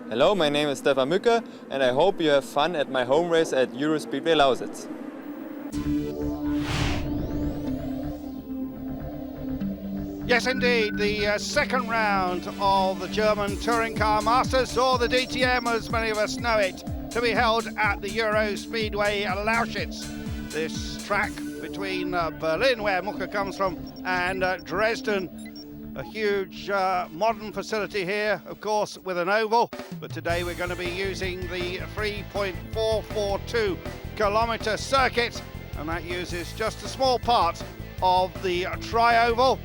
Hello, my name is Stefan Mücke and I hope you have fun at my home race at Eurospeedway Lausitz. Yes, indeed, the second round of the German Touring Car Masters, or the DTM as many of us know it, to be held at the Eurospeedway Lausitz. This track between Berlin, where Mücke comes from, and Dresden. A huge modern facility here, of course, with an oval, but today we're going to be using the 3.442 kilometre circuit, and that uses just a small part of the tri-oval,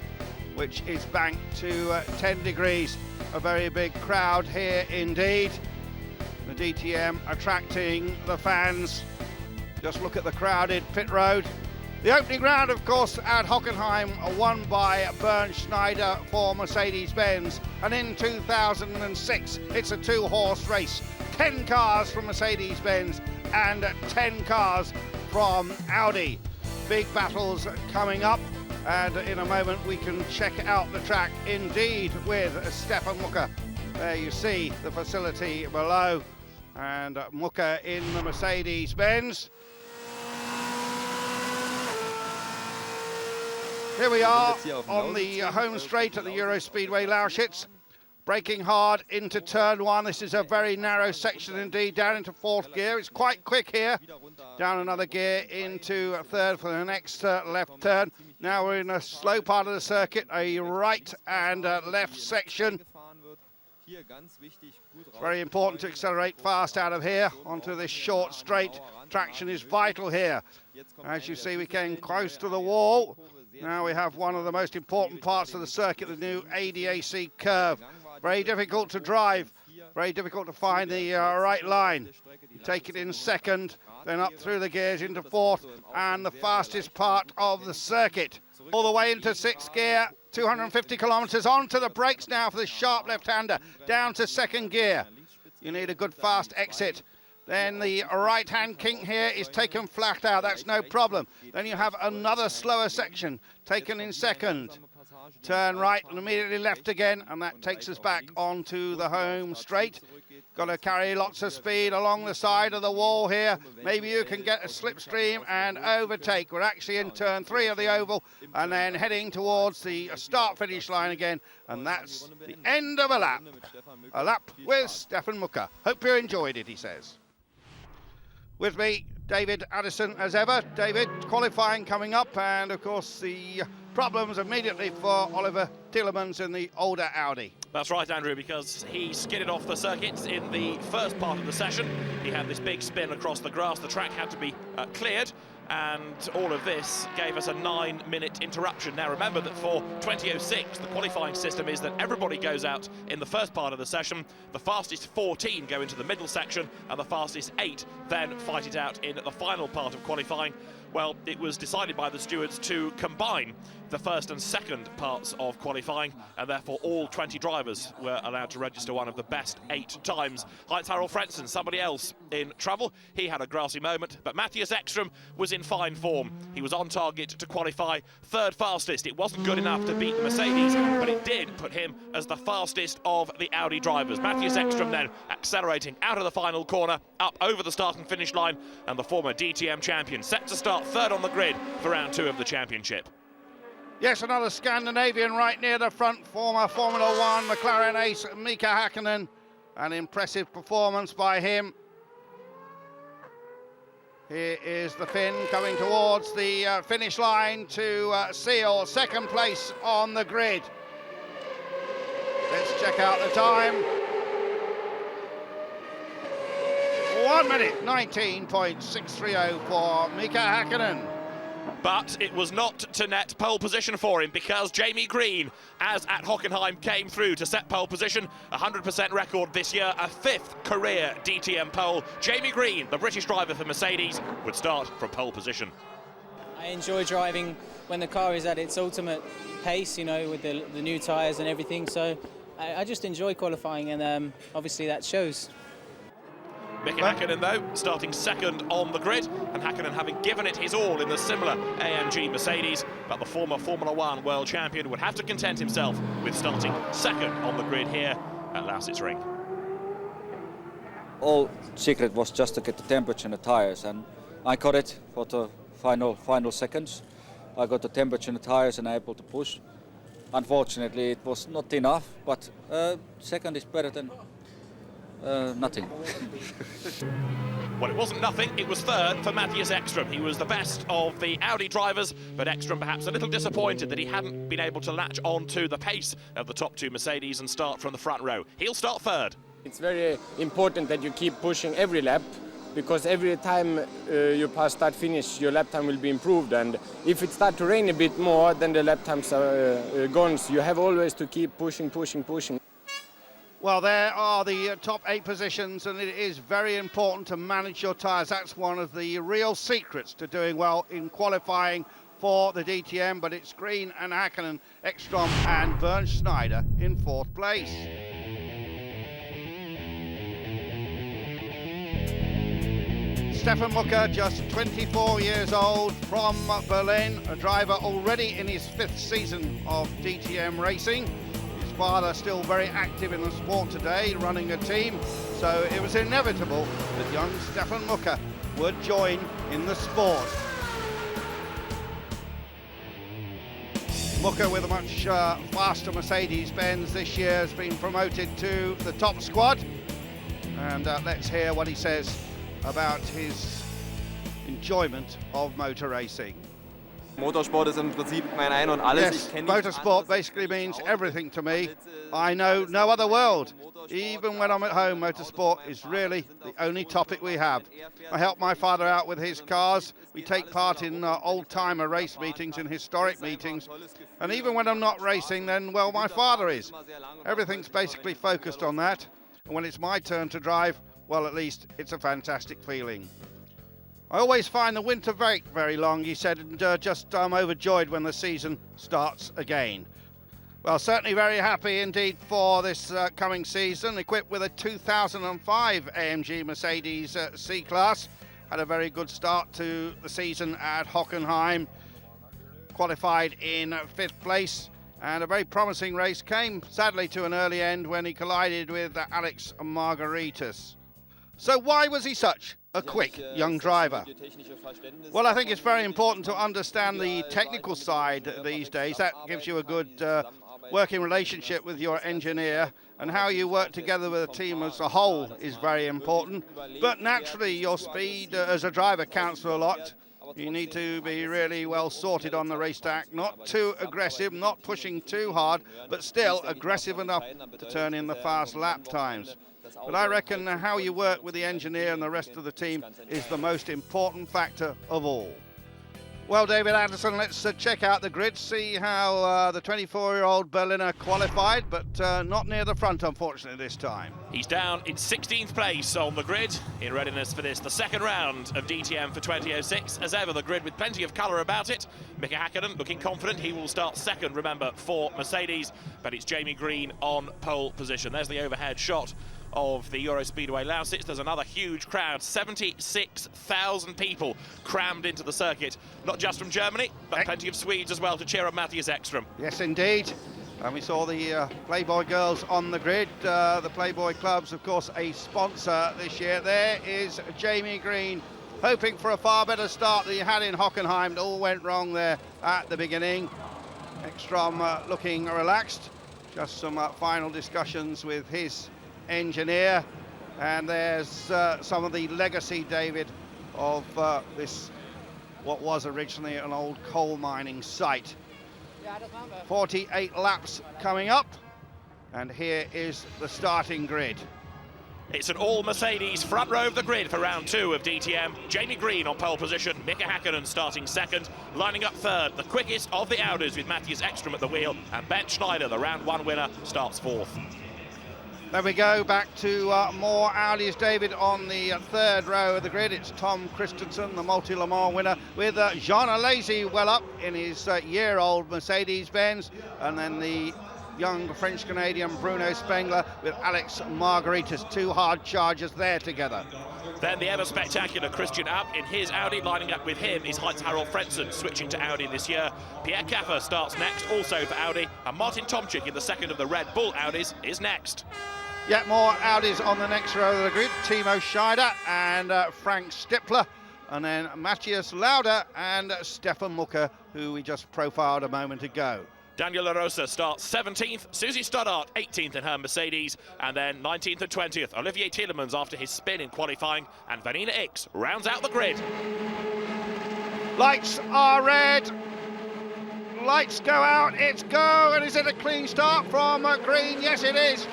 which is banked to 10 degrees. A very big crowd here indeed. The DTM attracting the fans. Just look at the crowded pit road. The opening round, of course, at Hockenheim, won by Bernd Schneider for Mercedes-Benz. And in 2006, it's a two-horse race. 10 cars from Mercedes-Benz and 10 cars from Audi. Big battles coming up. And in a moment, we can check out the track, indeed, with Stefan Mücke. There you see the facility below. And Mücke in the Mercedes-Benz. Here we are on the home straight at the Eurospeedway Lausitz, braking hard into turn one. This is a very narrow section indeed, down into fourth gear. It's quite quick here. Down another gear into third for the next left turn. Now we're in a slow part of the circuit, a right and left section. It's very important to accelerate fast out of here onto this short straight. Traction is vital here. As you see, we're getting close to the wall. Now we have one of the most important parts of the circuit, the new ADAC curve. Very difficult to drive, very difficult to find the right line. You take it in second, then up through the gears into fourth, and the fastest part of the circuit. All the way into sixth gear, 250 kilometres, onto the brakes now for the sharp left-hander, down to second gear. You need a good fast exit. Then the right-hand kink here is taken flat out, that's no problem. Then you have another slower section taken in second. Turn right and immediately left again, and that takes us back onto the home straight. Got to carry lots of speed along the side of the wall here. Maybe you can get a slipstream and overtake. We're actually in turn three of the oval and then heading towards the start-finish line again, and that's the end of a lap. A lap with Stefan Mücke. Hope you enjoyed it, he says. With me, David Addison, as ever. David, qualifying coming up, and of course the problems immediately for Oliver Tielemans in the older Audi. That's right, Andrew, because he skidded off the circuit in the first part of the session. He had this big spin across the grass. The track had to be cleared, and all of this gave us a 9-minute interruption. Now remember that for 2006, the qualifying system is that everybody goes out in the first part of the session, the fastest 14 go into the middle section, and the fastest 8 then fight it out in the final part of qualifying. Well, it was decided by the stewards to combine the first and second parts of qualifying, and therefore all 20 drivers were allowed to register one of the best 8 times. Heinz-Harald Frentzen, somebody else in trouble. He had a grassy moment, but Matthias Ekström was in fine form. He was on target to qualify third fastest. It wasn't good enough to beat the Mercedes, but it did put him as the fastest of the Audi drivers. Matthias Ekström then accelerating out of the final corner, up over the start and finish line, and the former DTM champion set to start third on the grid for round 2 of the championship. Yes, another Scandinavian right near the front, former Formula One McLaren ace Mika Häkkinen. An impressive performance by him. Here is the Finn coming towards the finish line to seal second place on the grid. Let's check out the time. 1 minute 19.630 for Mika Häkkinen. But it was not to net pole position for him, because Jamie Green, as at Hockenheim, came through to set pole position. 100% record this year, a 5th career DTM pole. Jamie Green, the British driver for Mercedes, would start from pole position. I enjoy driving when the car is at its ultimate pace, you know, with the new tyres and everything. So I just enjoy qualifying, and obviously that shows. Mika Häkkinen, though, starting second on the grid, and Häkkinen having given it his all in the similar AMG Mercedes, but the former Formula One world champion would have to content himself with starting second on the grid here at Lausitzring. all secret was just to get the temperature in the tires, and I got it for the final seconds. I got the temperature in the tires and able to push. Unfortunately, it was not enough, but second is better than nothing. Well, it wasn't nothing, it was third for Matthias Ekström. He was the best of the Audi drivers, but Ekström perhaps a little disappointed that he hadn't been able to latch on to the pace of the top two Mercedes and start from the front row. He'll start third. It's very important that you keep pushing every lap, because every time you pass start-finish, your lap time will be improved, and if it starts to rain a bit more, then the lap times are gone, so you have always to keep pushing. Well, there are the top 8 positions, and it is very important to manage your tyres. That's one of the real secrets to doing well in qualifying for the DTM, but it's Green and Häkkinen, Ekström and Bernd Schneider in 4th place. Stefan Mucker, just 24 years old, from Berlin, a driver already in his 5th season of DTM racing. His father still very active in the sport today, running a team, so it was inevitable that young Stefan Mucker would join in the sport. Mucker, with a much faster Mercedes-Benz this year, has been promoted to the top squad, and let's hear what he says about his enjoyment of motor racing. Motorsport ist im Prinzip mein Ein und Alles. Yes, motorsport basically means everything to me. I know no other world. Even when I'm at home, motorsport is really the only topic we have. I help my father out with his cars. We take part in old-timer race meetings and historic meetings. And even when I'm not racing, then, well, my father is. Everything's basically focused on that. And when it's my turn to drive, well, at least it's a fantastic feeling. I always find the winter very, very long, he said, and I'm overjoyed when the season starts again. Well, certainly very happy indeed for this coming season, equipped with a 2005 AMG Mercedes C-Class. Had a very good start to the season at Hockenheim, qualified in 5th place, and a very promising race came sadly to an early end when he collided with Alex Margaritis. So why was he such a quick young driver? Well, I think it's very important to understand the technical side these days. That gives you a good working relationship with your engineer, and how you work together with a team as a whole is very important. But naturally, your speed as a driver counts for a lot. You need to be really well sorted on the racetrack, not too aggressive, not pushing too hard, but still aggressive enough to turn in the fast lap times. But I reckon how you work with the engineer and the rest of the team is the most important factor of all. Well, David Anderson, let's check out the grid, see how the 24-year-old Berliner qualified, but not near the front, unfortunately, this time. He's down in 16th place on the grid in readiness for this, the second round of DTM for 2006. As ever, the grid with plenty of colour about it. Mika Häkkinen looking confident. He will start second, remember, for Mercedes, but it's Jamie Green on pole position. There's the overhead shot of the Euro Speedway Lausitz. There's another huge crowd, 76,000 people crammed into the circuit, not just from Germany, but plenty of Swedes as well to cheer on Matthias Ekström. Yes, indeed. And we saw the Playboy girls on the grid. The Playboy Club's, of course, a sponsor this year. There is Jamie Green, hoping for a far better start than he had in Hockenheim. It all went wrong there at the beginning. Ekström looking relaxed. Just some final discussions with his engineer, and there's some of the legacy, David, of this, what was originally an old coal mining site. 48 laps coming up, and here is the starting grid. It's an all-Mercedes front row of the grid for round 2 of DTM. Jamie Green on pole position, Mika Häkkinen starting second, lining up third, the quickest of the Audis with Matthias Ekström at the wheel, and Bernd Schneider, the round 1 winner, starts 4th. There we go, back to more Audis, David, on the 3rd row of the grid. It's Tom Christensen, the multi-Le Mans winner, with Jean Alesi well up in his year-old Mercedes-Benz, and then the young French-Canadian Bruno Spengler with Alex Margaritis. 2 hard chargers there together. Then the ever-spectacular Christian Abt in his Audi. Lining up with him is Heinz-Harald Frentzen, switching to Audi this year. Pierre Caffer starts next, also for Audi, and Martin Tomczyk in the second of the Red Bull Audis is next. Yet more Audis on the next row of the grid. Timo Scheider and Frank Stippler. And then Matthias Lauda and Stefan Mucker, who we just profiled a moment ago. Daniel La Rosa starts 17th, Susie Stoddart 18th in her Mercedes, and then 19th and 20th, Olivier Tielemans after his spin in qualifying, and Vanina Ix rounds out the grid. Lights are red. Lights go out, it's go, and is it a clean start from Green? Yes, it is.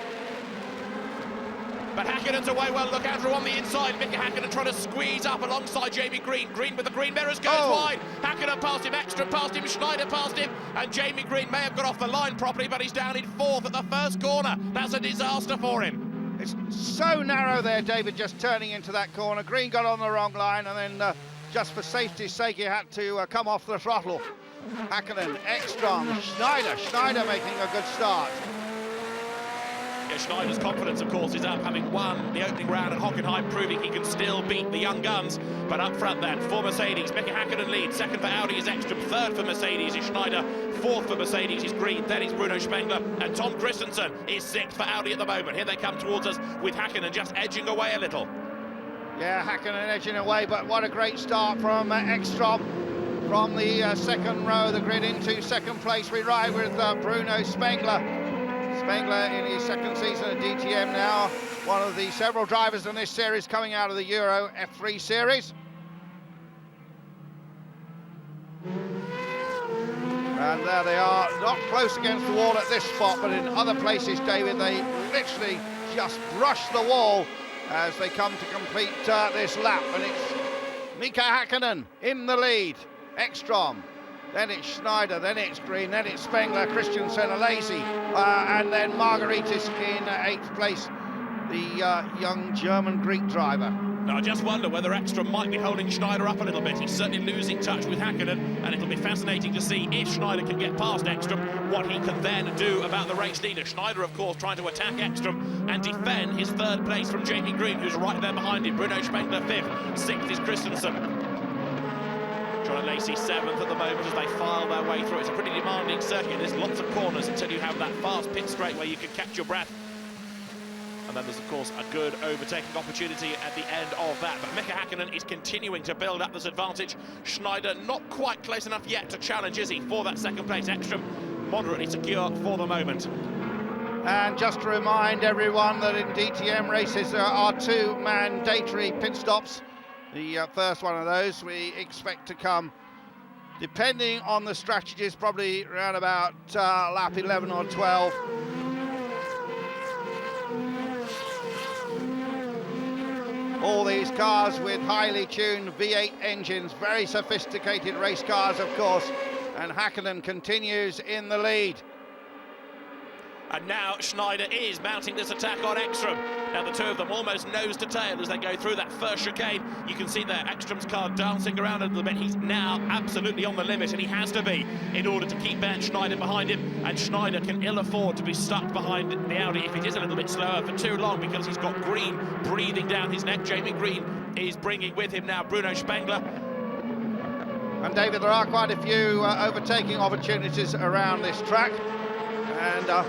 But Häkkinen's away well, look Andrew on the inside. Mika Häkkinen trying to squeeze up alongside Jamie Green. Green with the green mirrors goes wide. Häkkinen past him, Ekstrom past him, Schneider past him, and Jamie Green may have got off the line properly, but he's down in 4th at the first corner. That's a disaster for him. It's so narrow there, David, just turning into that corner. Green got on the wrong line, and then just for safety's sake, he had to come off the throttle. Häkkinen, Ekstrom, Schneider making a good start. Yeah, Schneider's confidence, of course, is up, having won the opening round at Hockenheim, proving he can still beat the young guns. But up front then, for Mercedes, Mika Häkkinen leads. Second for Audi is Ekstrom. Third for Mercedes is Schneider. Fourth for Mercedes is Green. Then it's Bruno Spengler. And Tom Christensen is 6th for Audi at the moment. Here they come towards us with Häkkinen just edging away a little. Yeah, Häkkinen edging away, but what a great start from Ekstrom. From the second row of the grid into second place, we ride with Bruno Spengler. Spengler in his second season at DTM now, one of the several drivers in this series coming out of the Euro F3 series. And there they are, not close against the wall at this spot, but in other places, David, they literally just brush the wall as they come to complete this lap. And it's Mika Häkkinen in the lead, Ekstrom. Then it's Schneider, then it's Green, then it's Spengler, Christensen, Alesi, and then Margaritis in 8th place, the young German-Greek driver. Now, I just wonder whether Ekstrom might be holding Schneider up a little bit. He's certainly losing touch with Häkkinen, and it'll be fascinating to see if Schneider can get past Ekstrom, what he can then do about the race leader. Schneider, of course, trying to attack Ekstrom and defend his 3rd place from Jamie Green, who's right there behind him. Bruno Spengler 5th, 6th is Christensen. John Lacey 7th at the moment as they file their way through. It's a pretty demanding circuit. There's lots of corners until you have that fast pit straight where you can catch your breath. And then there's, of course, a good overtaking opportunity at the end of that. But Mika Häkkinen is continuing to build up this advantage. Schneider not quite close enough yet to challenge, is he, for that second place? Ekstrom moderately secure for the moment. And just to remind everyone that in DTM races there are 2 mandatory pit stops. The first one of those we expect to come, depending on the strategies, probably around about lap 11 or 12. All these cars with highly tuned V8 engines, very sophisticated race cars, of course, and Häkkinen continues in the lead. And now Schneider is mounting this attack on Ekstrom. Now the two of them almost nose to tail as they go through that first chicane. You can see there Ekstrom's car dancing around a little bit. He's now absolutely on the limit, and he has to be in order to keep Bernd Schneider behind him. And Schneider can ill afford to be stuck behind the Audi if it is a little bit slower for too long, because he's got Green breathing down his neck. Jamie Green is bringing with him now Bruno Spengler. And David, there are quite a few overtaking opportunities around this track, and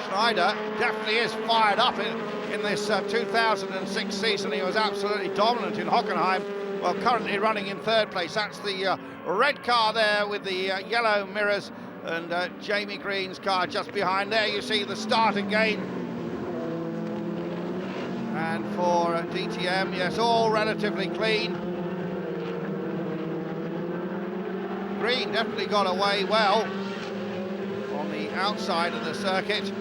Schneider definitely is fired up in this 2006 season. He was absolutely dominant in Hockenheim. Well, currently running in 3rd place. That's the red car there with the yellow mirrors, and Jamie Green's car just behind there. You see the start again. And for DTM, yes, all relatively clean. Green definitely got away well on the outside of the circuit.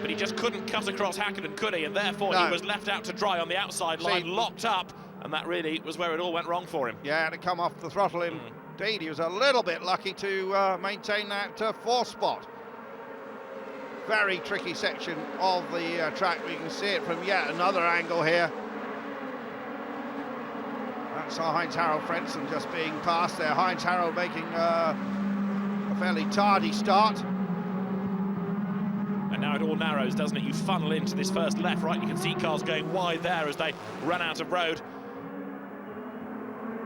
But he just couldn't cut across Häkkinen, could he? And therefore he was left out to dry on the outside line, locked up, and that really was where it all went wrong for him. Yeah, to come off the throttle indeed. He was a little bit lucky to maintain that 4th spot. Very tricky section of the track. We can see it from yet another angle here. That's our Heinz-Harald Frentzen just being passed there. Heinz-Harald making a fairly tardy start. And now it all narrows, doesn't it? You funnel into this first left, right? You can see cars going wide there as they run out of road.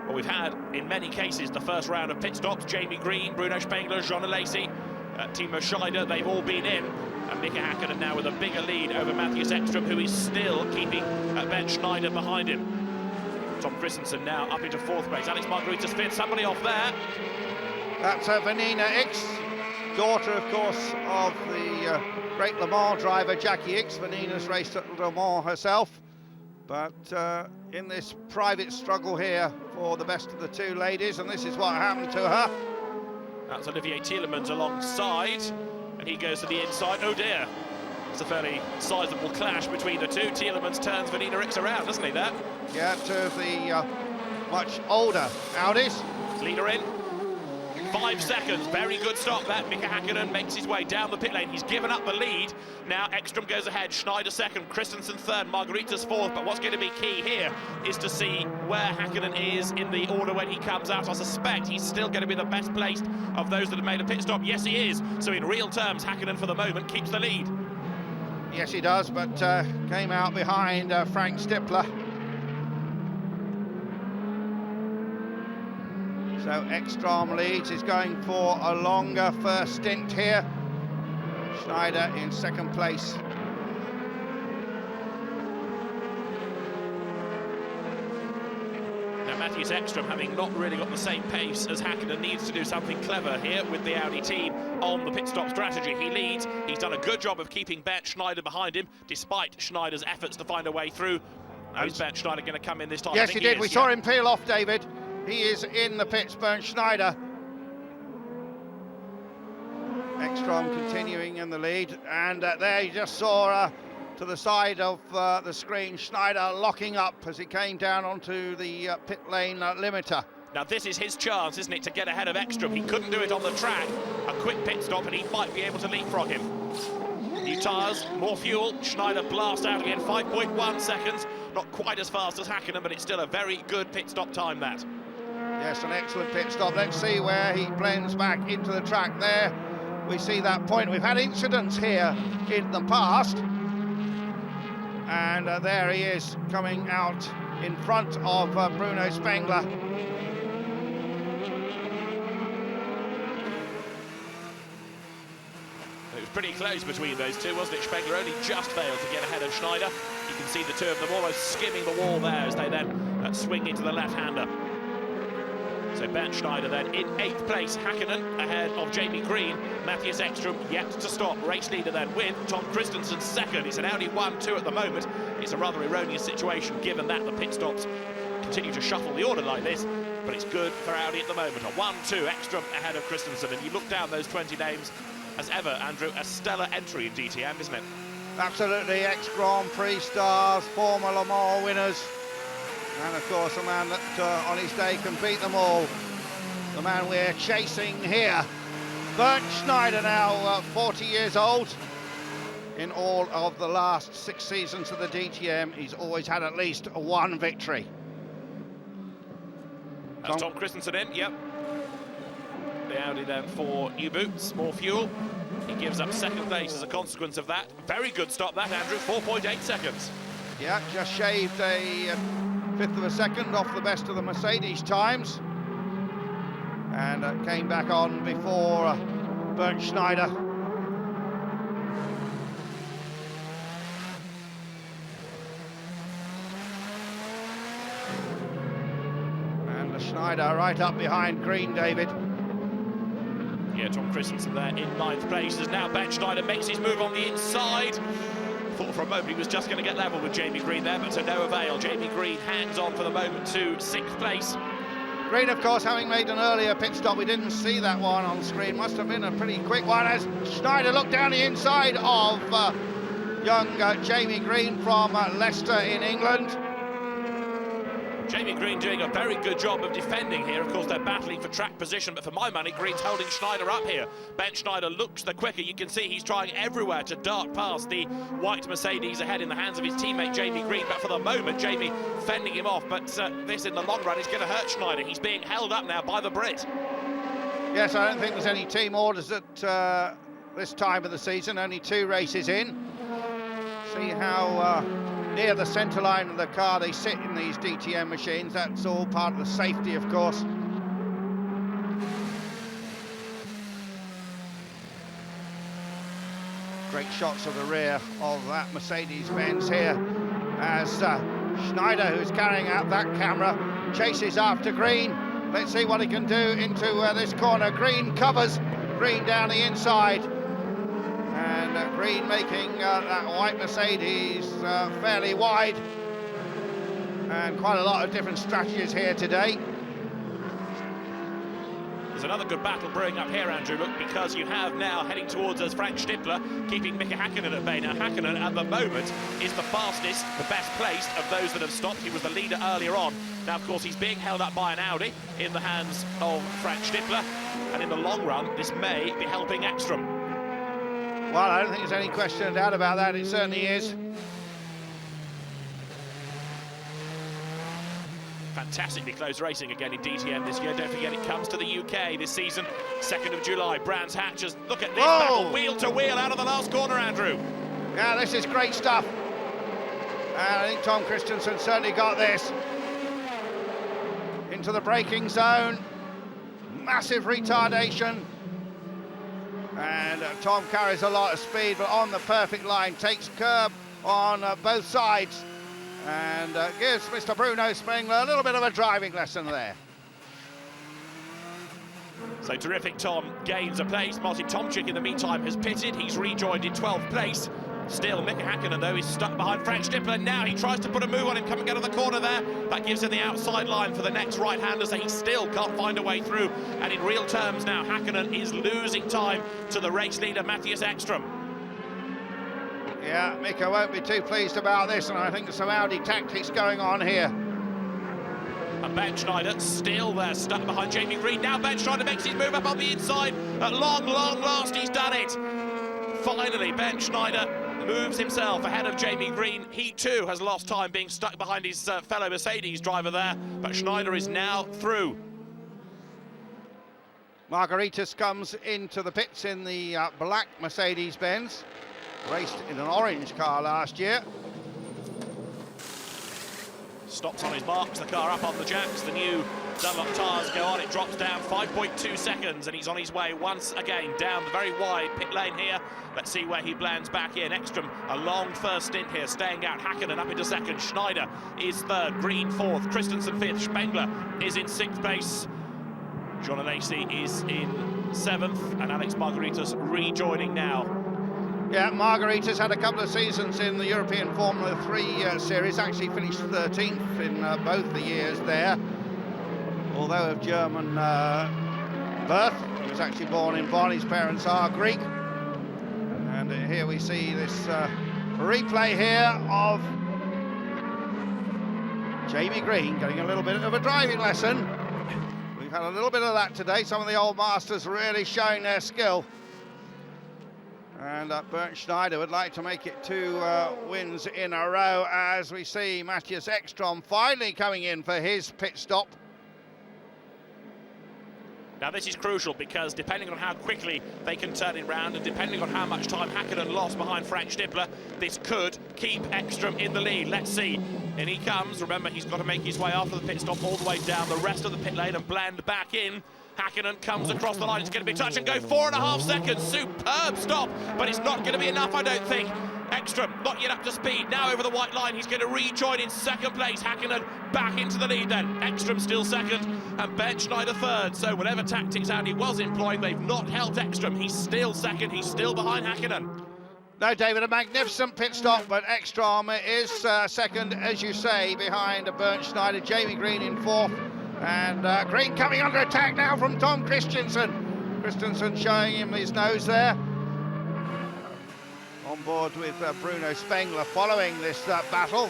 Well, we've had, in many cases, the first round of pit stops. Jamie Green, Bruno Spengler, Jean Alesi, Timo Scheider, they've all been in. And Mika Häkkinen now with a bigger lead over Matthias Ekström, who is still keeping Ben Schneider behind him. Tom Christensen now up into 4th place. Alex Margaritas fifth, somebody off there. That's Vanina X, daughter, of course, of the great Le Mans driver Jackie X. Vanina's raced at Le Mans herself, but in this private struggle here for the best of the two ladies, and this is what happened to her. That's Olivier Tielemans alongside, and he goes to the inside. Oh dear, it's a fairly sizable clash between the two. Tielemans turns Vanina X around, doesn't he, there? Yeah, two of the much older Audis. Leader in. 5 seconds, very good stop that. Mika Häkkinen makes his way down the pit lane. He's given up the lead. Now Ekström goes ahead, Schneider second, Christensen third, Margaritas fourth. But what's going to be key here is to see where Häkkinen is in the order when he comes out. I suspect he's still going to be the best placed of those that have made a pit stop. Yes, he is. So in real terms, Häkkinen for the moment keeps the lead. Yes, he does, but came out behind Frank Stippler. So Ekström leads, is going for a longer first stint here. Schneider in 2nd place. Now Matthias Ekström, having not really got the same pace as Häkkinen, needs to do something clever here with the Audi team on the pit stop strategy. He leads, he's done a good job of keeping Bernd Schneider behind him, despite Schneider's efforts to find a way through. Now is Bernd Schneider going to come in this time? Yes, he did. We saw him peel off, David. He is in the pits, Bernd Schneider. Ekström continuing in the lead, and there you just saw to the side of the screen Schneider locking up as he came down onto the pit lane limiter. Now this is his chance, isn't it, to get ahead of Ekström. He couldn't do it on the track. A quick pit stop and he might be able to leapfrog him. New tyres, more fuel, Schneider blast out again, 5.1 seconds. Not quite as fast as Häkkinen, but it's still a very good pit stop time, that. Yes, an excellent pit stop. Let's see where he blends back into the track there. We see that point. We've had incidents here in the past. And there he is coming out in front of Bruno Spengler. It was pretty close between those two, wasn't it? Spengler only just failed to get ahead of Schneider. You can see the two of them almost skimming the wall there as they then swing into the left-hander. So Bernd Schneider then in 8th place, Häkkinen ahead of Jamie Green. Matthias Ekström yet to stop, race leader then with Tom Christensen second. It's an Audi 1-2 at the moment. It's a rather erroneous situation given that the pit stops continue to shuffle the order like this, but it's good for Audi at the moment. A 1-2, Ekström ahead of Christensen, and you look down those 20 names, as ever, Andrew, a stellar entry in DTM, isn't it? Absolutely, ex-Grand Prix stars, former Le Mans winners. And of course, a man that on his day can beat them all. The man we're chasing here. Bernd Schneider now 40 years old. In all of the last 6 seasons of the DTM, he's always had at least one victory. That's Tom Christensen in, yep. The Audi then for new boots, more fuel. He gives up 2nd place as a consequence of that. Very good stop that, Andrew, 4.8 seconds. Yeah, just shaved a 1/5 of a second off the best of the Mercedes times, and came back on before Bernd Schneider. And Schneider right up behind Green, David. Yeah, Tom Christensen there in 9th place as now Bernd Schneider makes his move on the inside. Thought for a moment he was just going to get level with Jamie Green there, but to no avail. Jamie Green hangs on for the moment to 6th place. Green, of course, having made an earlier pit stop. We didn't see that one on screen. Must have been a pretty quick one as Schneider looked down the inside of young Jamie Green from Leicester in England. Jamie Green doing a very good job of defending here. Of course, they're battling for track position, but for my money, Green's holding Schneider up here. Bernd Schneider looks the quicker. You can see he's trying everywhere to dart past the white Mercedes ahead in the hands of his teammate Jamie Green. But for the moment, Jamie fending him off. But this, in the long run, is going to hurt Schneider. He's being held up now by the Brit. Yes, I don't think there's any team orders at this time of the season. Only 2 races in. See how near the centre line of the car they sit in these DTM machines. That's all part of the safety, of course. great shots of the rear of that Mercedes-Benz here as Schneider, who's carrying out that camera, chases after Green. Let's see what he can do into this corner. Green covers, Green down the inside, and Green making that white Mercedes fairly wide, and quite a lot of different strategies here today. There's another good battle brewing up here, Andrew, look, because you have now heading towards us Frank Stippler keeping Mika Häkkinen at bay. Now Häkkinen at the moment is the fastest, the best placed of those that have stopped. He was the leader earlier on. Now of course he's being held up by an Audi in the hands of Frank Stippler, and in the long run this may be helping Ekstrom. Well, I don't think there's any question or doubt about that, it certainly is. Fantastically close racing again in DTM this year. Don't forget it comes to the UK this season, 2nd of July. Brands Hatchers, look at this battle, wheel to wheel out of the last corner, Andrew. Yeah, this is great stuff. And I think Tom Christensen certainly got this. Into the braking zone, massive retardation. And Tom carries a lot of speed, but on the perfect line, takes curb on both sides. And gives Mr. Bruno Spengler a little bit of a driving lesson there. So terrific, Tom gains a place. Martin Tomczyk in the meantime has pitted. He's rejoined in 12th place. Still, Mika Häkkinen though is stuck behind Frank Stippler. Now he tries to put a move on him, coming out of the corner there. That gives him the outside line for the next right-hander, so he still can't find a way through. And in real terms now, Häkkinen is losing time to the race leader, Matthias Ekstrom. Yeah, Mika won't be too pleased about this, and I think there's some Audi tactics going on here. And Ben Schneider still there, stuck behind Jamie Green. Now Ben Schneider makes his move up on the inside. At long last, he's done it. Finally, Ben Schneider moves himself ahead of Jamie Green. He too has lost time being stuck behind his fellow Mercedes driver there, but Schneider is now through. Margaritis comes into the pits in the black Mercedes-Benz. Raced in an orange car last year. Stops on his marks, the car up on the jacks, the new Dunlop tyres go on, it drops down 5.2 seconds, and he's on his way once again down the very wide pit lane here. Let's see where he blends back in. Ekstrom, a long first stint here, staying out. Häkkinen up into second, Schneider is third, Green fourth, Christensen fifth, Spengler is in sixth place. John Alesi is in seventh, and Alex Margaritis rejoining now. Yeah, Margaritis had a couple of seasons in the European Formula 3 series, actually finished 13th in both the years there. Although of German birth, he was actually born in Bonn, his parents are Greek. And here we see this replay here of Jamie Green getting a little bit of a driving lesson. We've had a little bit of that today, some of the old masters really showing their skill. And Bernd Schneider would like to make it 2 wins in a row, as we see Matthias Ekstrom finally coming in for his pit stop. Now this is crucial, because depending on how quickly they can turn it round and depending on how much time Häkkinen lost behind Frank Stippler, this could keep Ekstrom in the lead. Let's see. In he comes. Remember, he's got to make his way after the pit stop all the way down the rest of the pit lane and blend back in. Häkkinen comes across the line. It's going to be touch and go. 4.5 seconds. Superb stop, but it's not going to be enough, I don't think. Ekstrom not yet up to speed. Now over the white line. He's going to rejoin in second place. Häkkinen back into the lead then. Ekstrom still second and Ben Schneider third. So whatever tactics Audi was employing, they've not helped Ekstrom. He's still second. He's still behind Häkkinen. No, David, a magnificent pit stop, but Ekstrom is second, as you say, behind Bernd Schneider. Jamie Green in fourth. And Green coming under attack now from Tom Christensen. Christensen showing him his nose there. On board with Bruno Spengler following this battle.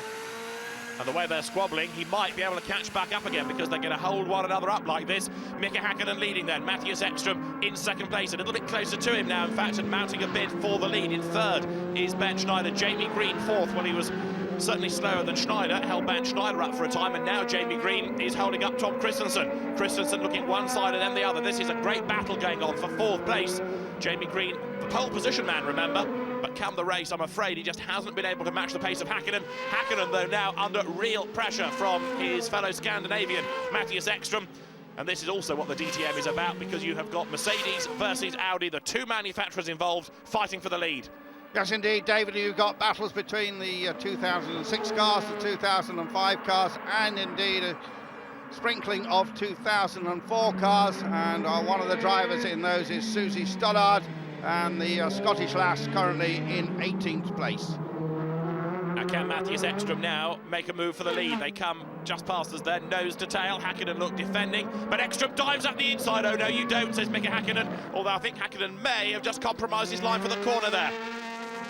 And the way they're squabbling, he might be able to catch back up again, because they're going to hold one another up like this. Mika Häkkinen leading then. Matthias Ekstrom in second place, a little bit closer to him now, in fact, and mounting a bid for the lead. In third is Ben Schneider. Jamie Green fourth. Well, he was certainly slower than Schneider, held Ben Schneider up for a time, and now Jamie Green is holding up Tom Christensen. Christensen looking one side and then the other. This is a great battle going on for fourth place. Jamie Green, the pole position man, remember, but come the race, I'm afraid he just hasn't been able to match the pace of Häkkinen. Häkkinen, though, now under real pressure from his fellow Scandinavian, Matthias Ekstrom. And this is also what the DTM is about, because you have got Mercedes versus Audi, the two manufacturers involved, fighting for the lead. Yes, indeed, David, you've got battles between the 2006 cars, the 2005 cars, and indeed a sprinkling of 2004 cars. And one of the drivers in those is Susie Stoddard, and the Scottish lass currently in 18th place. Now can Matthias Ekström now make a move for the lead? They come just past us there, nose to tail. Häkkinen look defending, but Ekström dives up the inside. Oh no, you don't, says Mika Häkkinen. Although I think Häkkinen may have just compromised his line for the corner there.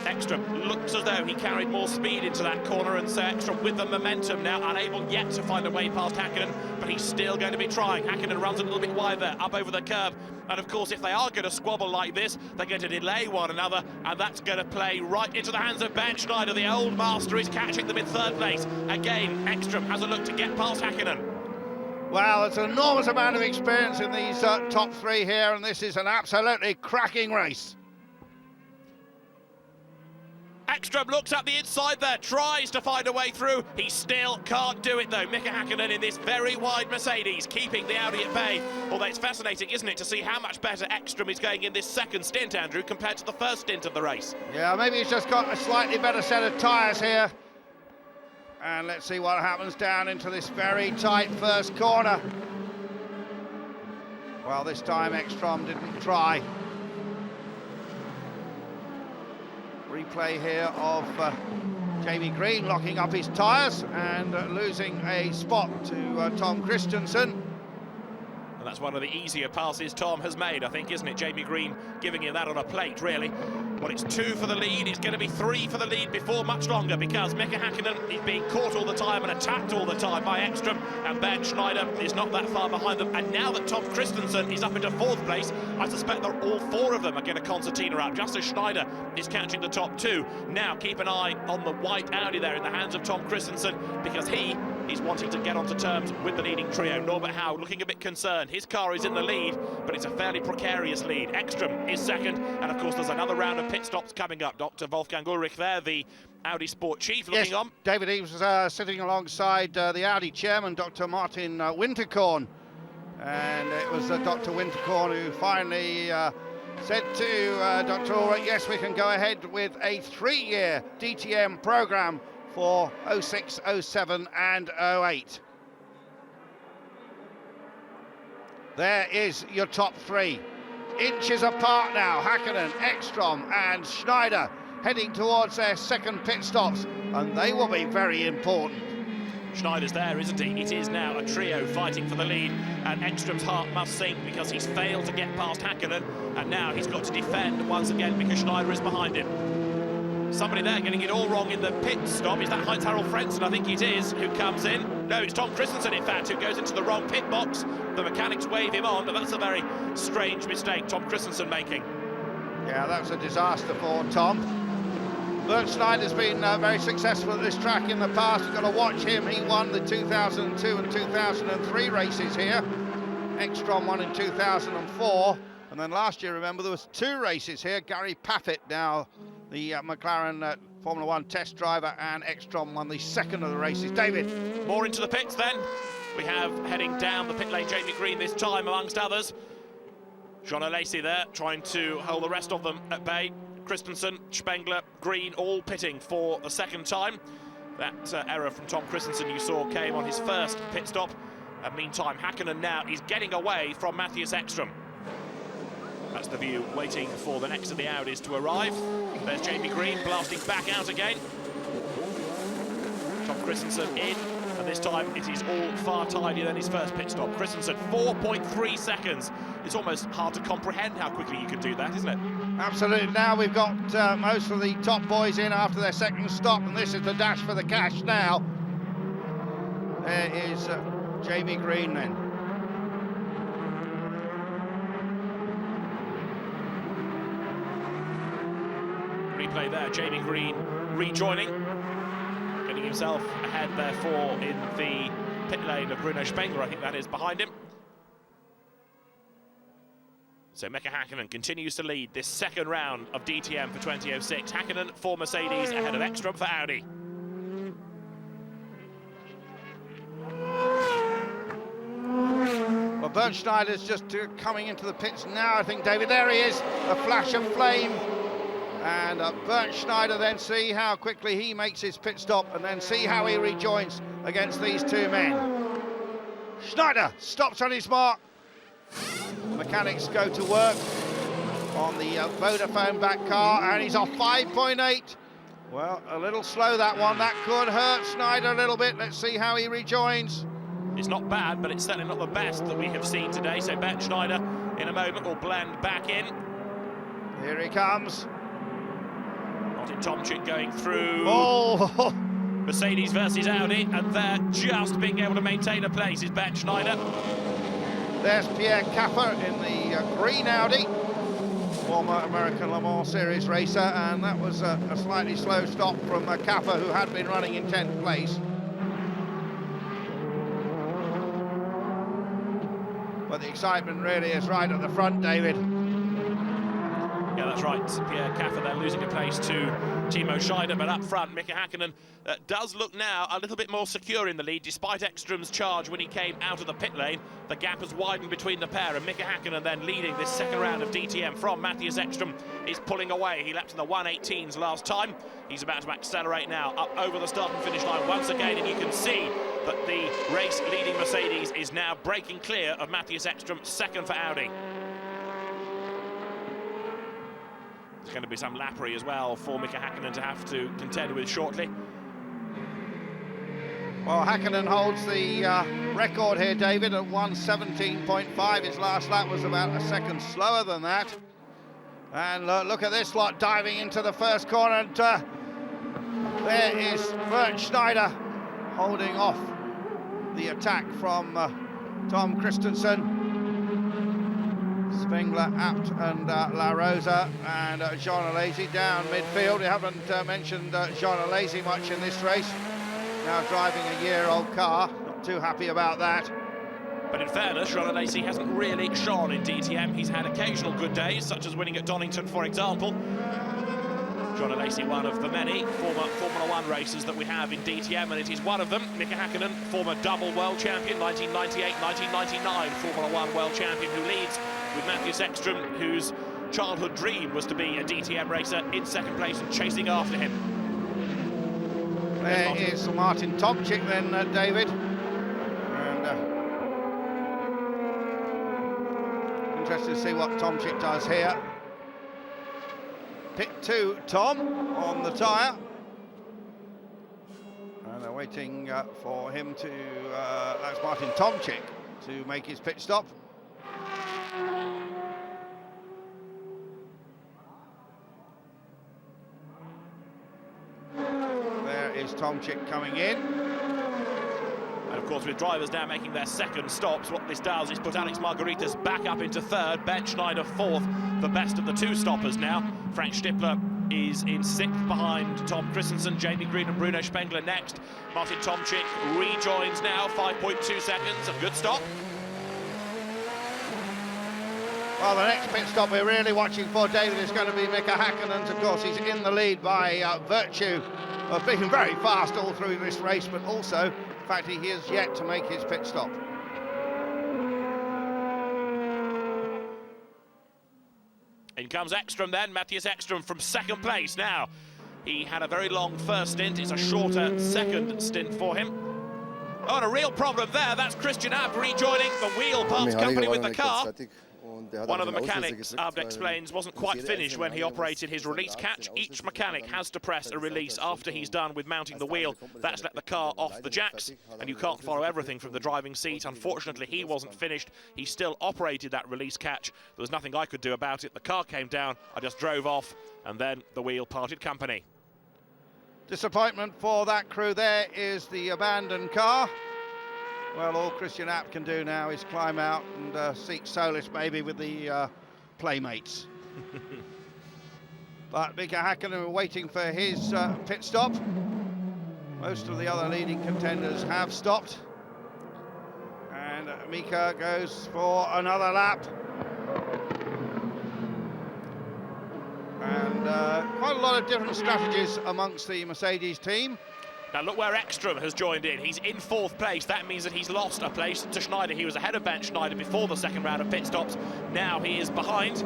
Ekström looks as though he carried more speed into that corner, and so Ekström with the momentum now, unable yet to find a way past Häkkinen, but he's still going to be trying. Häkkinen runs a little bit wide there, up over the curb, and of course if they are going to squabble like this, they're going to delay one another, and that's going to play right into the hands of Ben Schneider. The old master is catching them in third place. Again, Ekström has a look to get past Häkkinen. Well, there's an enormous amount of experience in these top three here, and this is an absolutely cracking race. Ekström looks at the inside there, tries to find a way through. He still can't do it though. Mika Häkkinen in this very wide Mercedes, keeping the Audi at bay. Although it's fascinating, isn't it, to see how much better Ekström is going in this second stint, Andrew, compared to the first stint of the race. Yeah, maybe he's just got a slightly better set of tyres here. And let's see what happens down into this very tight first corner. Well, this time Ekström didn't try. Replay here of Jamie Green locking up his tyres and losing a spot to Tom Christensen. And that's one of the easier passes Tom has made, I think, isn't it? Jamie Green giving him that on a plate, really. Well, it's 2 for the lead. It's going to be 3 for the lead before much longer, because Mika Häkkinen is being caught all the time and attacked all the time by Ekström, and Ben Schneider is not that far behind them. And now that Tom Christensen is up into 4th place, I suspect that all 4 of them are going to concertina up, just as Schneider is catching the top 2. Now keep an eye on the white Audi there in the hands of Tom Christensen, because he's wanting to get onto terms with the leading trio. Norbert Howe looking a bit concerned. His car is in the lead, but it's a fairly precarious lead. Ekström is second, and of course there's another round of pit stops coming up. Dr. Wolfgang Ulrich there, the Audi Sport Chief, looking on. David, he was sitting alongside the Audi chairman, Dr. Martin Winterkorn. And it was Dr. Winterkorn who finally said to Dr. Ulrich, yes, we can go ahead with a 3-year DTM program for 06, 07 and 08. There is your top 3. Inches apart now, Häkkinen, Ekström and Schneider heading towards their second pit stops, and they will be very important. Schneider's there, isn't he? It is now a trio fighting for the lead, and Ekström's heart must sink because he's failed to get past Häkkinen, and now he's got to defend once again because Schneider is behind him. Somebody there getting it all wrong in the pit stop. Is that Heinz-Harald Frentzen? I think it is, who comes in. No, it's Tom Christensen, in fact, who goes into the wrong pit box. The mechanics wave him on, but that's a very strange mistake Tom Christensen making. Yeah, that's a disaster for Tom. Bernd Schneider's been very successful at this track in the past. We've got to watch him. He won the 2002 and 2003 races here. Ekström won in 2004. And then last year, remember, there was 2 races here. Gary Paffett, now the McLaren Formula 1 test driver, and Ekström won the second of the races. David. More into the pits then. We have heading down the pit lane Jamie Green this time, amongst others. Jean Alesi there, trying to hold the rest of them at bay. Christensen, Spengler, Green, all pitting for the second time. That error from Tom Christensen you saw came on his first pit stop. And meantime, Häkkinen now is getting away from Matthias Ekström. That's the view, waiting for the next of the Audis to arrive. There's Jamie Green blasting back out again. Tom Christensen in, and this time it is all far tidier than his first pit stop. Christensen, 4.3 seconds. It's almost hard to comprehend how quickly you can do that, isn't it? Absolutely. Now we've got most of the top boys in after their second stop, and this is the dash for the cash now. There is Jamie Green then. Replay there, Jamie Green rejoining, getting himself ahead therefore in the pit lane of Bruno Spengler, I think that is behind him. So Mika Häkkinen continues to lead this second round of DTM for 2006. Häkkinen for Mercedes ahead of Ekström for Audi. Well, Bernd Schneider's just coming into the pits now, I think, David. There he is, a flash of flame And Bernd Schneider, then see how quickly he makes his pit stop and then see how he rejoins against these two men. Schneider stops on his mark. The mechanics go to work on the Vodafone back car, and he's off 5.8. Well, a little slow that one. That could hurt Schneider a little bit. Let's see how he rejoins. It's not bad, but it's certainly not the best that we have seen today. So Bernd Schneider in a moment will blend back in. Here he comes. Martin Tomczyk going through. Oh! Mercedes versus Audi, and they're just being able to maintain a place is Bernd Schneider. There's Pierre Caffer in the green Audi, former American Le Mans Series racer, and that was a slightly slow stop from Caffer, who had been running in 10th place. But the excitement really is right at the front, David. Yeah, that's right. Pierre Caffer there losing a place to Timo Scheider, but up front, Mika Häkkinen does look now a little bit more secure in the lead, despite Ekström's charge when he came out of the pit lane. The gap has widened between the pair, and Mika Häkkinen then leading this second round of DTM from Matthias Ekström is pulling away. He leapt in the 1:18s last time. He's about to accelerate now up over the start and finish line once again, and you can see that the race-leading Mercedes is now breaking clear of Matthias Ekström, second for Audi. There's going to be some lappery as well for Mika Häkkinen to have to contend with shortly. Well, Häkkinen holds the record here, David, at 1:17.5. His last lap was about a second slower than that. And look at this lot diving into the first corner, and there is Bernd Schneider holding off the attack from Tom Christensen. Spengler, Abt and La Rosa, and Jean Alesi down midfield. We haven't mentioned Jean Alesi much in this race. Now driving a year-old car, not too happy about that. But in fairness, Jean Alesi hasn't really shone in DTM. He's had occasional good days, such as winning at Donington, for example. Jean Alesi, one of the many former Formula One racers that we have in DTM, and it is one of them. Mika Häkkinen, former double world champion, 1998, 1999 Formula One world champion, who leads with Matthias Ekström, whose childhood dream was to be a DTM racer, in second place and chasing after him. There is Martin Tomczyk then, David. And interested to see what Tomczyk does here. Pit 2, Tom, on the tyre. And they're waiting for him to, that's Martin Tomczyk, to make his pit stop. There is Tomczyk coming in. And of course, with drivers now making their second stops, what this does is put Alex Margaritas back up into third, Bernd Schneider fourth, the best of the two stoppers now. Frank Stippler is in sixth behind Tom Christensen, Jamie Green and Bruno Spengler next. Martin Tomczyk rejoins now, 5.2 seconds, a good stop. Well, the next pit stop we're really watching for, David, is going to be Mika Häkkinen's. Of course, he's in the lead by virtue of being very fast all through this race, but also the fact he is yet to make his pit stop. In comes Ekström then, Matthias Ekström from second place now. He had a very long first stint, it's a shorter second stint for him. Oh, and a real problem there, that's Christian Abt rejoining the wheel parts company with the car. One of the mechanics, Abt explains, wasn't quite finished when he operated his release catch. Each mechanic has to press a release after he's done with mounting the wheel. That's let the car off the jacks, and you can't follow everything from the driving seat. Unfortunately, he wasn't finished. He still operated that release catch. There was nothing I could do about it. The car came down, I just drove off, and then the wheel parted company. Disappointment for that crew. There is the abandoned car. Well, all Christian Abt can do now is climb out and seek solace maybe with the playmates. But Mika Häkkinen are waiting for his pit stop. Most of the other leading contenders have stopped. And Mika goes for another lap. And quite a lot of different strategies amongst the Mercedes team. Now look where Ekström has joined in. He's in fourth place. That means that he's lost a place to Schneider. He was ahead of Bernd Schneider before the second round of pit stops. Now he is behind.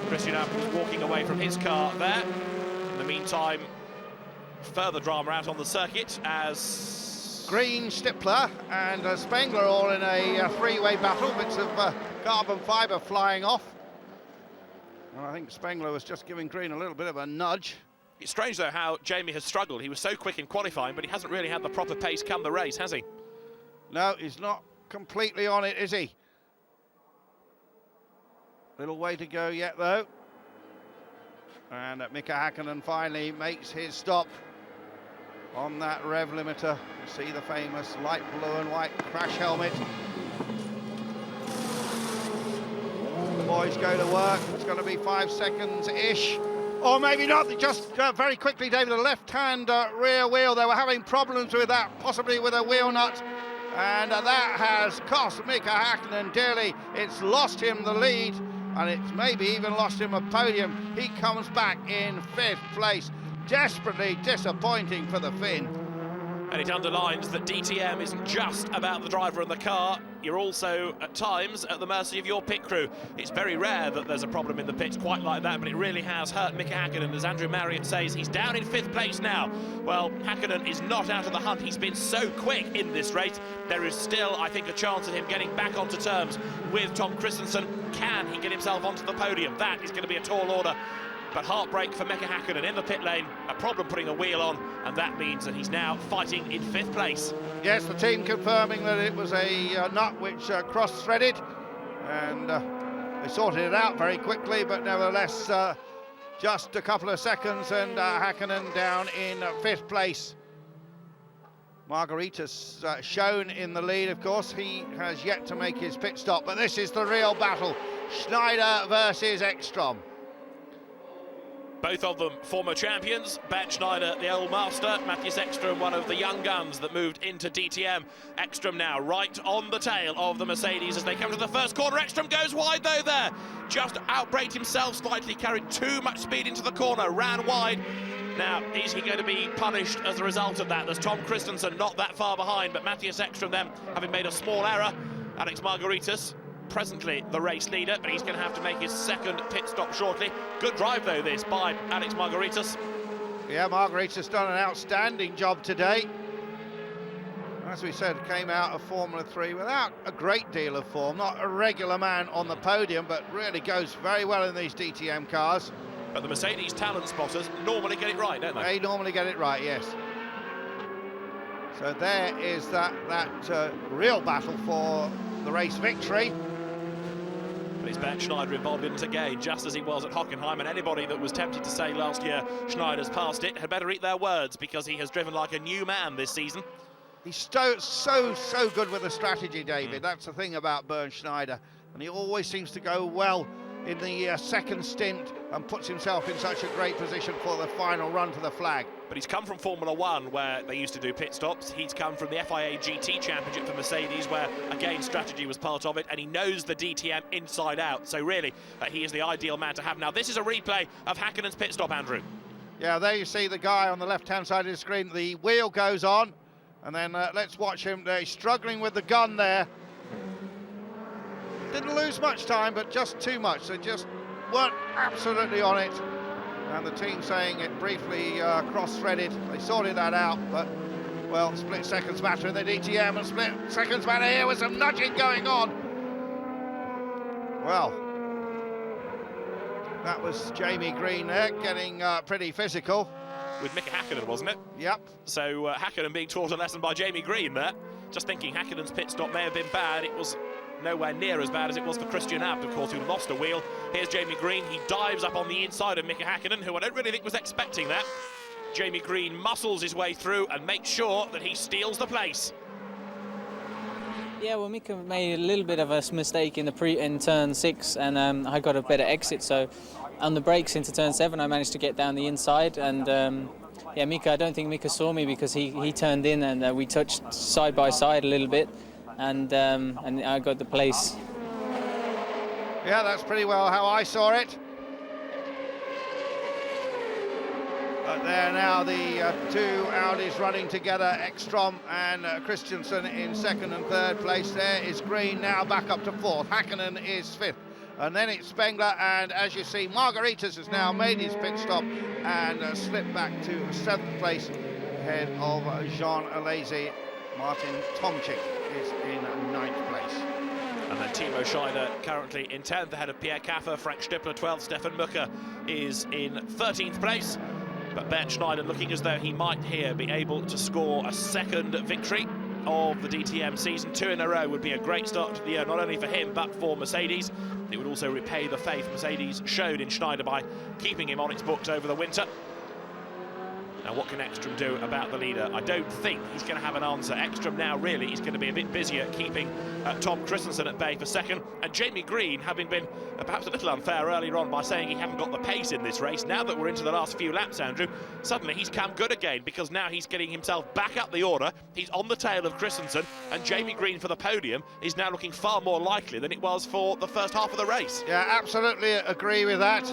Christian Abt was walking away from his car there. the meantime, further drama out on the circuit as Green, Stippler and Spengler all in a three-way battle. Bits of carbon fibre flying off. And I think Spengler was just giving Green a little bit of a nudge. It's strange, though, how Jamie has struggled. He was so quick in qualifying, but he hasn't really had the proper pace come the race, has he? No, he's not completely on it, is he? Little way to go yet, though. And Mika Häkkinen finally makes his stop on that rev limiter. You see the famous light blue and white crash helmet. The boys go to work. It's going to be 5 seconds-ish. Or maybe not, just very quickly, David, the left-hand rear wheel. They were having problems with that, possibly with a wheel nut. And that has cost Mika Häkkinen dearly. It's lost him the lead, and it's maybe even lost him a podium. He comes back in 5th place. Desperately disappointing for the Finn. And it underlines that DTM isn't just about the driver and the car. You're also, at times, at the mercy of your pit crew. It's very rare that there's a problem in the pits quite like that, but it really has hurt Mika Häkkinen. As Andrew Marriott says, he's down in 5th place now. Well, Häkkinen is not out of the hunt. He's been so quick in this race. There is still, I think, a chance of him getting back onto terms with Tom Christensen. Can he get himself onto the podium? That is going to be a tall order. But heartbreak for Mika Häkkinen in the pit lane, a problem putting a wheel on, and that means that he's now fighting in 5th place. Yes, the team confirming that it was a nut which cross-threaded, and they sorted it out very quickly, but nevertheless, just a couple of seconds, and Häkkinen down in 5th place. Margaritas shown in the lead, of course. He has yet to make his pit stop, but this is the real battle. Schneider versus Ekstrom. Both of them former champions. Bernd Schneider, the old master. Matthias Ekstrom, one of the young guns that moved into DTM. Ekstrom now right on the tail of the Mercedes as they come to the first corner. Ekstrom goes wide though there. Just outbraked himself slightly, carried too much speed into the corner, ran wide. Now, is he going to be punished as a result of that? There's Tom Christensen not that far behind, but Matthias Ekstrom then having made a small error. Alex Margaritas, presently the race leader, but he's going to have to make his second pit stop shortly. Good drive though this by Alex Margaritas. Yeah, Margaritas done an outstanding job today. As we said, came out of Formula 3 without a great deal of form, not a regular man on the podium, but really goes very well in these DTM cars. But the Mercedes talent spotters normally get it right, don't they? They normally get it right, yes. So there is that real battle for the race victory. But it's Bernd Schneider involved in it again, just as he was at Hockenheim, and anybody that was tempted to say last year Schneider's passed it had better eat their words, because he has driven like a new man this season. He's so good with the strategy, David. That's the thing about Bernd Schneider, and he always seems to go well in the second stint and puts himself in such a great position for the final run to the flag. But he's come from Formula 1, where they used to do pit stops. He's come from the FIA GT Championship for Mercedes, where, again, strategy was part of it, and he knows the DTM inside out. So, really, he is the ideal man to have. Now, this is a replay of Häkkinen's pit stop, Andrew. Yeah, there you see the guy on the left-hand side of the screen. The wheel goes on, and then let's watch him. He's struggling with the gun there. Didn't lose much time, but just too much. They just weren't absolutely on it. And the team saying it briefly cross-threaded. They sorted that out, but, well, split seconds matter in the DTM and split seconds matter here with some nudging going on. Well, that was Jamie Green there, getting pretty physical. With Mika Häkkinen, wasn't it? Yep. So Häkkinen being taught a lesson by Jamie Green there. Just thinking Häkkinen's pit stop may have been bad. It was nowhere near as bad as it was for Christian Abt, of course, who lost a wheel. Here's Jamie Green. He dives up on the inside of Mika Häkkinen, who I don't really think was expecting that. Jamie Green muscles his way through and makes sure that he steals the place. Yeah, well, Mika made a little bit of a mistake in turn 6, and I got a better exit. So on the brakes into turn 7, I managed to get down the inside, and yeah, Mika, I don't think Mika saw me because he turned in, and we touched side by side a little bit, and I got the place. Yeah, that's pretty well how I saw it. But there now, the two Audis running together, Ekstrom and Christensen in second and third place. There is Green now back up to fourth. Häkkinen is fifth. and then it's Spengler, and as you see, Margaritas has now made his pit stop and slipped back to 7th place ahead of Jean Alesi. Martin Tomczyk is in 9th place. And then Timo Scheider currently in 10th ahead of Pierre Kaffer, Frank Stippler 12th, Stefan Mucker is in 13th place. But Bernd Schneider looking as though he might here be able to score a second victory of the DTM season. 2 in a row would be a great start to the year, not only for him but for Mercedes. It would also repay the faith Mercedes showed in Schneider by keeping him on its books over the winter. Now, what can Ekstrom do about the leader? I don't think he's going to have an answer. Ekstrom now really is going to be a bit busier keeping Tom Christensen at bay for second. And Jamie Green, having been perhaps a little unfair earlier on by saying he hadn't got the pace in this race, now that we're into the last few laps, Andrew, suddenly he's come good again, because now he's getting himself back up the order. He's on the tail of Christensen, and Jamie Green for the podium is now looking far more likely than it was for the first half of the race. Yeah, absolutely agree with that.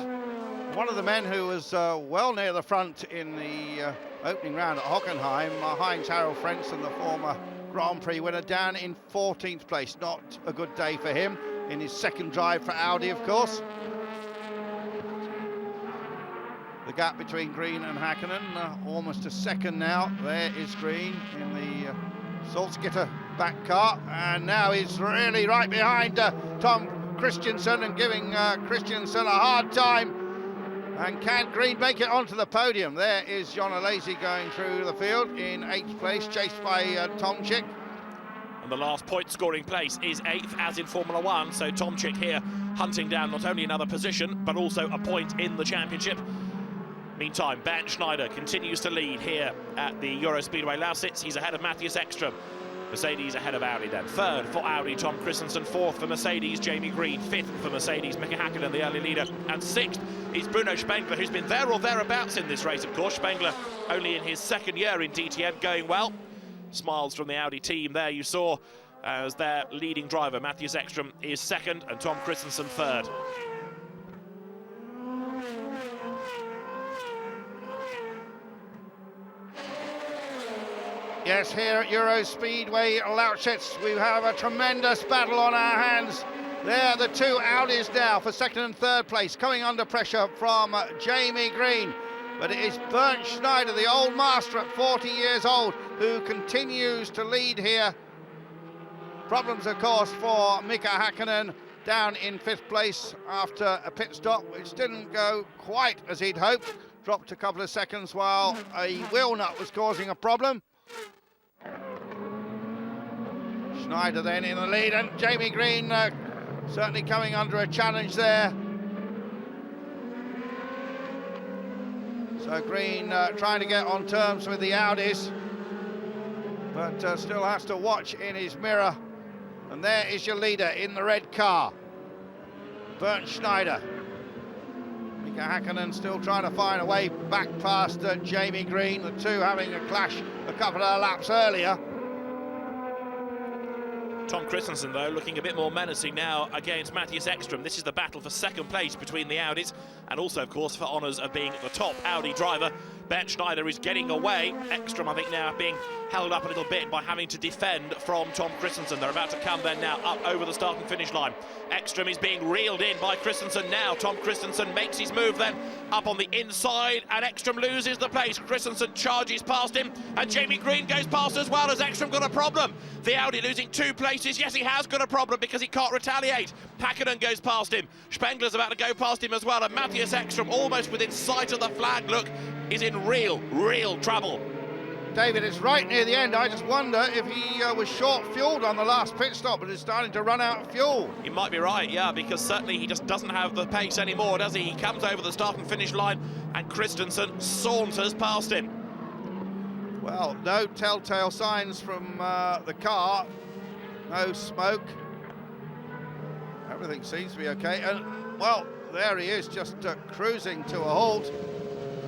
One of the men who was well near the front in the opening round at Hockenheim, Heinz Harald Frentzen, the former Grand Prix winner, down in 14th place. Not a good day for him in his second drive for Audi, of course. The gap between Green and Häkkinen, almost a second now. There is Green in the Salzgitter back car, and now he's really right behind Tom Christensen and giving Christensen a hard time. And can Green make it onto the podium? There is Jean Alesi going through the field in 8th place, chased by Tomczyk. And the last point-scoring place is 8th, as in Formula 1, so Tomczyk here hunting down not only another position, but also a point in the championship. Meantime, Bernd Schneider continues to lead here at the Eurospeedway Lausitz. He's ahead of Matthias Ekstrom. Mercedes ahead of Audi then. 3rd for Audi, Tom Christensen. 4th for Mercedes, Jamie Green. 5th for Mercedes, Mika Häkkinen, the early leader. And 6th is Bruno Spengler, who's been there or thereabouts in this race, of course. Spengler only in his second year in DTM, going well. Smiles from the Audi team there, you saw, as their leading driver, Matthias Ekstrom, is 2nd, and Tom Christensen 3rd. Yes, here at Eurospeedway Lausitz, we have a tremendous battle on our hands. There are the 2 Audis now for 2nd and 3rd place, coming under pressure from Jamie Green. But it is Bernd Schneider, the old master at 40 years old, who continues to lead here. Problems, of course, for Mika Häkkinen, down in 5th place after a pit stop, which didn't go quite as he'd hoped. Dropped a couple of seconds while a wheel nut was causing a problem. Schneider then in the lead, and Jamie Green certainly coming under a challenge there. So Green trying to get on terms with the Audis, but still has to watch in his mirror. And there is your leader in the red car, Bernd Schneider. Mika Häkkinen still trying to find a way back past Jamie Green, the 2 having a clash a couple of laps earlier. Tom Christensen, though, looking a bit more menacing now against Matthias Ekstrom. This is the battle for 2nd place between the Audis, and also, of course, for honours of being the top Audi driver. Bernd Schneider is getting away. Ekstrom, I think, now being held up a little bit by having to defend from Tom Christensen. They're about to come then now up over the start and finish line. Ekstrom is being reeled in by Christensen now. Tom Christensen makes his move then up on the inside, and Ekstrom loses the pace. Christensen charges past him, and Jamie Green goes past as well. Has Ekstrom got a problem? The Audi losing 2 places. Yes, he has got a problem because he can't retaliate. Häkkinen goes past him. Spengler's about to go past him as well, and Matthias Ekstrom, almost within sight of the flag, look, is in real trouble. David, it's right near the end. I just wonder if he was short-fueled on the last pit stop, but is starting to run out of fuel. You might be right, yeah, because certainly he just doesn't have the pace anymore, does he? He comes over the start and finish line, and Christensen saunters past him. Well, no telltale signs from the car. No smoke. Everything seems to be okay. And, well, there he is, just cruising to a halt.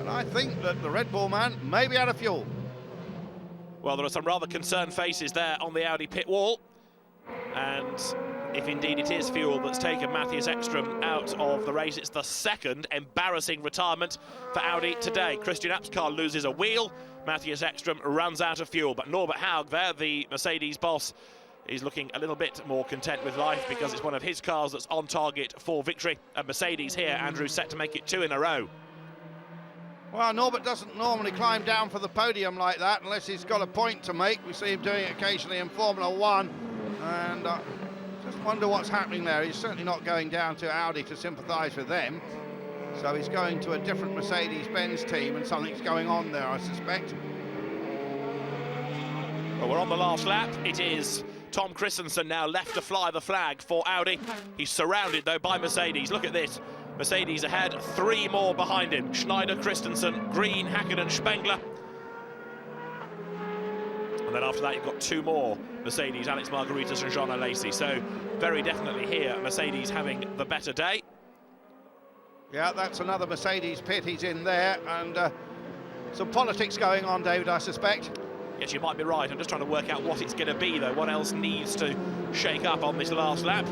And I think that the Red Bull man may be out of fuel. Well, there are some rather concerned faces there on the Audi pit wall. And if indeed it is fuel that's taken Matthias Ekstrom out of the race, it's the 2nd embarrassing retirement for Audi today. Christian Abscar loses a wheel. Matthias Ekstrom runs out of fuel. But Norbert Haug there, the Mercedes boss, He's looking a little bit more content with life because it's one of his cars that's on target for victory. And Mercedes here, Andrew, set to make it 2 in a row. Well, Norbert doesn't normally climb down for the podium like that unless he's got a point to make. We see him doing it occasionally in Formula 1, and just wonder what's happening there. He's certainly not going down to Audi to sympathise with them, so he's going to a different Mercedes-Benz team, and something's going on there, I suspect. Well, we're on the last lap. It is Tom Christensen now left to fly the flag for Audi. He's surrounded, though, by Mercedes. Look at this. Mercedes ahead, 3 more behind him. Schneider, Christensen, Green, Hakkinen, Spengler. And then after that, you've got 2 more Mercedes, Alex Margaritas and Jean Alesi. So very definitely here, Mercedes having the better day. Yeah, that's another Mercedes pit. He's in there, and some politics going on, David, I suspect. Yes, you might be right. I'm just trying to work out what it's going to be, though. What else needs to shake up on this last lap?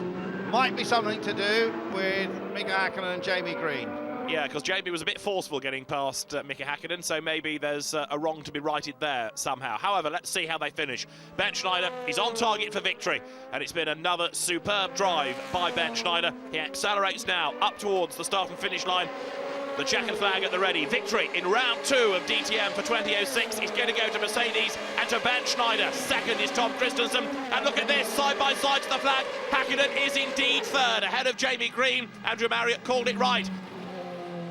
Might be something to do with Mika Hakkinen and Jamie Green. Yeah, because Jamie was a bit forceful getting past Mika Hakkinen, so maybe there's a wrong to be righted there somehow. However, let's see how they finish. Ben Schneider is on target for victory, and it's been another superb drive by Ben Schneider. He accelerates now up towards the start and finish line. The checkered flag at the ready. Victory in round 2 of DTM for 2006. He's going to go to Mercedes and to Ben Schneider. Second is Tom Christensen. And look at this, side by side to the flag. Hakkinen is indeed third, ahead of Jamie Green. Andrew Marriott called it right.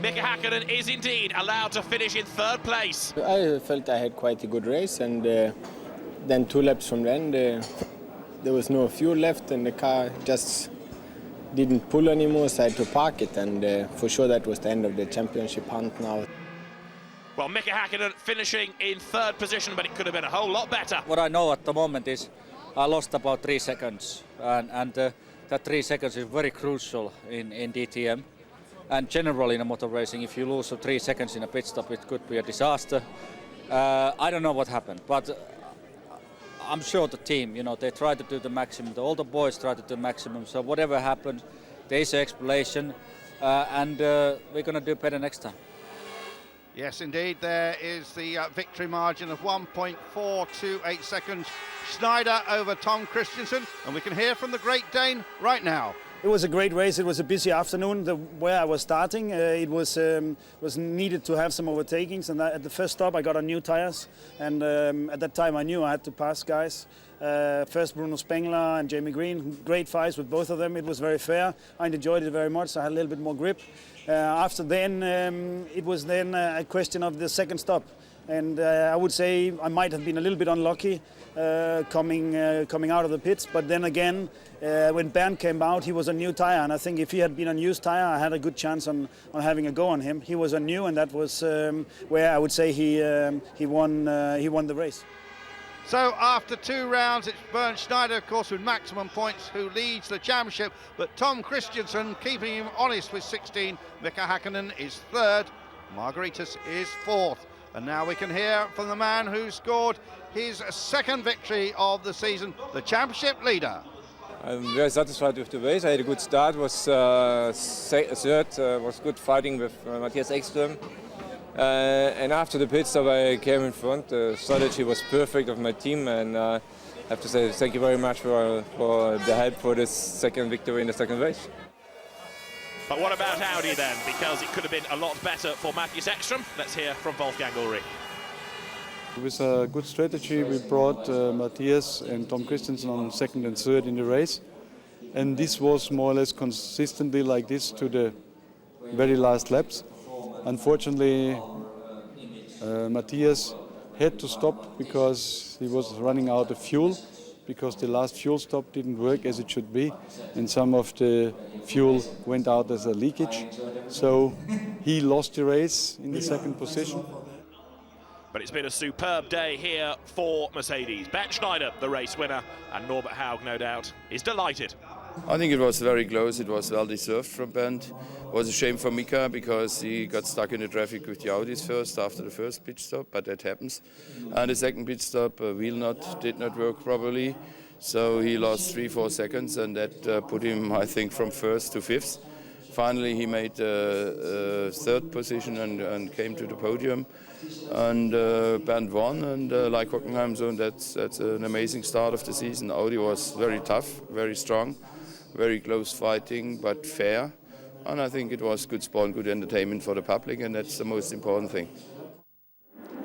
Mika Hakkinen is indeed allowed to finish in 3rd place. I felt I had quite a good race, and then 2 laps from then, there was no fuel left, and the car just didn't pull anymore, so I had to park it, and for sure that was the end of the championship hunt now. Well, Mika Hakkinen finishing in 3rd position, but it could have been a whole lot better. What I know at the moment is I lost about 3 seconds, and that 3 seconds is very crucial in DTM. And generally in a motor racing, if you lose 3 seconds in a pit stop, it could be a disaster. I don't know what happened, but I'm sure the team, they try to do the maximum. All the boys try to do the maximum. So whatever happened, there is an explanation, and we're going to do better next time. Yes, indeed, there is the victory margin of 1.428 seconds. Schneider over Tom Christensen, and we can hear from the Great Dane right now. It was a great race. It was a busy afternoon where I was starting. It was needed to have some overtakings, and at the first stop I got on new tires, and at that time I knew I had to pass guys. First Bruno Spengler and Jamie Green, great fights with both of them. It was very fair. I enjoyed it very much. I had a little bit more grip. After then, it was then a question of the second stop. And I would say I might have been a little bit unlucky coming out of the pits. But then again, when Bernd came out, he was a new tire, and I think if he had been a used tire, I had a good chance on having a go on him. He was a new, and that was where I would say he won the race. So after 2 rounds, it's Bernd Schneider, of course, with maximum points, who leads the championship. But Tom Christensen keeping him honest with 16. Mika Hakkinen is 3rd. Margaritas is 4th. And now we can hear from the man who scored his 2nd victory of the season, the championship leader. I'm very satisfied with the race. I had a good start, was 3rd, was good fighting with Matthias Ekström. And after the pit stop I came in front. The strategy was perfect of my team, and I have to say thank you very much for the help for this 2nd victory in the 2nd race. But what about Audi then? Because it could have been a lot better for Matthias Ekström. Let's hear from Wolfgang Ulrich. With a good strategy, we brought Matthias and Tom Christensen on 2nd and 3rd in the race. And this was more or less consistently like this to the very last laps. Unfortunately, Matthias had to stop because he was running out of fuel, because the last fuel stop didn't work as it should be, and some of the fuel went out as a leakage. So he lost the race in the 2nd position. But it's been a superb day here for Mercedes. Ben Schneider, the race winner, and Norbert Haug, no doubt, is delighted. I think it was very close. It was well deserved from Bernd. It was a shame for Mika because he got stuck in the traffic with the Audis first after the first pit stop, but that happens. And the 2nd pit stop, wheel did not work properly, so he lost 3-4 seconds, and that put him, I think, from 1st to 5th. Finally, he made 3rd position and came to the podium. and Bernd won, and like Hockenheim, so that's an amazing start of the season. Audi was very tough, very strong, very close fighting, but fair, and I think it was good sport and good entertainment for the public, and that's the most important thing.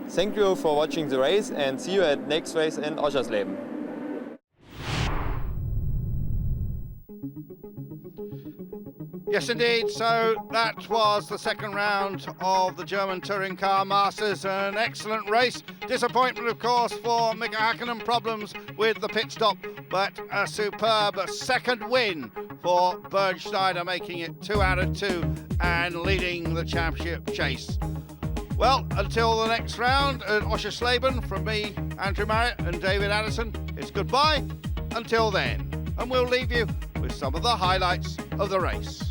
Thank you for watching the race and see you at next race in Oschersleben. Yes, indeed. So that was the second round of the German Touring Car Masters. An excellent race. Disappointment, of course, for Mika Häkkinen. Problems with the pit stop, but a superb second win for Bernd Schneider, making it 2 out of 2 and leading the championship chase. Well, until the next round at Oschersleben, from me, Andrew Marriott and David Addison, it's goodbye until then. And we'll leave you with some of the highlights of the race.